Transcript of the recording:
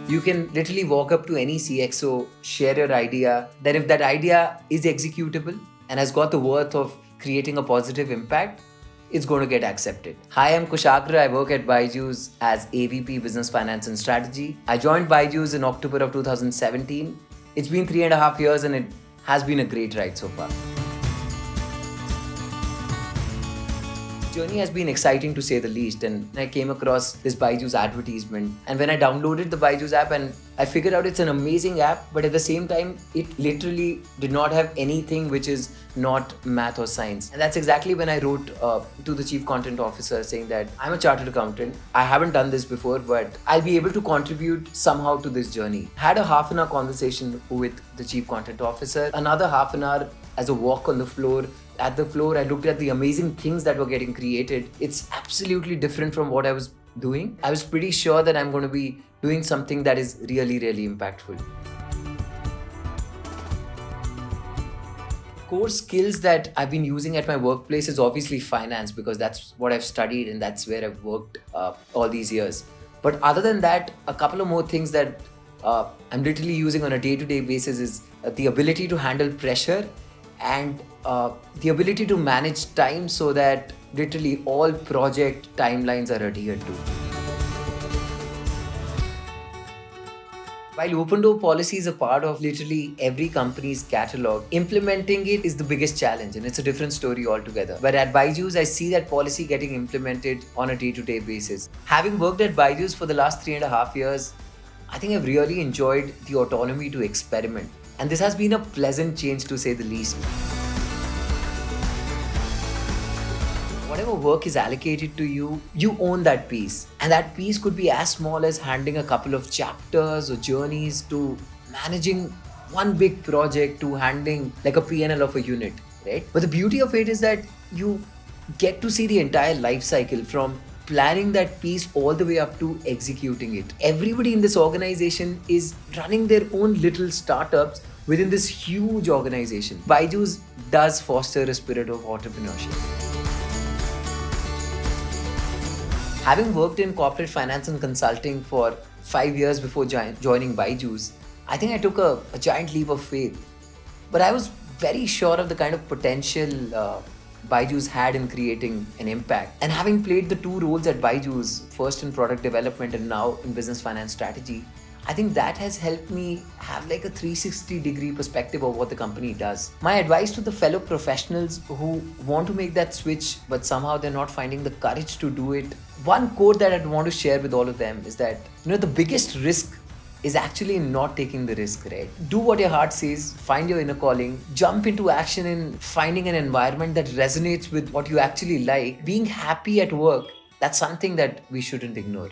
You can literally walk up to any CXO, share your idea. Then, if that idea is executable and has got the worth of creating a positive impact, it's going to get accepted. Hi, I'm Kushagra. I work at Byju's as AVP Business Finance and Strategy. I joined Byju's in October of 2017. It's been 3.5 years and it has been a great ride so far. Journey has been exciting to say the least, and I came across this Byju's advertisement, and when I downloaded the Byju's app and I figured out it's an amazing app, but at the same time it literally did not have anything which is not math or science. And that's exactly when I wrote to the chief content officer saying that I'm a chartered accountant, I haven't done this before, but I'll be able to contribute somehow to this journey. Had a half an hour conversation with the chief content officer, another half an hour as a walk on the floor. At the floor, I looked at the amazing things that were getting created. It's absolutely different from what I was doing. I was pretty sure that I'm going to be doing something that is really, really impactful. Core skills that I've been using at my workplace is obviously finance, because that's what I've studied and that's where I've worked all these years. But other than that, a couple of more things that I'm literally using on a day-to-day basis is the ability to handle pressure and the ability to manage time so that literally all project timelines are adhered to. While open door policy is a part of literally every company's catalog, implementing it is the biggest challenge, and it's a different story altogether. But at Byju's, I see that policy getting implemented on a day-to-day basis. Having worked at Byju's for the last 3.5 years, I think I've really enjoyed the autonomy to experiment. And this has been a pleasant change to say the least. Whatever work is allocated to you, you own that piece. And that piece could be as small as handling a couple of chapters or journeys to managing one big project to handling like a P&L of a unit, right? But the beauty of it is that you get to see the entire life cycle from planning that piece all the way up to executing it. Everybody in this organization is running their own little startups within this huge organization. Byju's does foster a spirit of entrepreneurship. Having worked in corporate finance and consulting for 5 years before joining Byju's, I think I took a giant leap of faith. But I was very sure of the kind of potential Byju's had in creating an impact. And having played the two roles at Byju's, first in product development and now in business finance strategy, I think that has helped me have like a 360-degree perspective of what the company does. My advice to the fellow professionals who want to make that switch, but somehow they're not finding the courage to do it. One quote that I'd want to share with all of them is that, the biggest risk is actually not taking the risk, right? Do what your heart says, find your inner calling, jump into action in finding an environment that resonates with what you actually like. Being happy at work, that's something that we shouldn't ignore.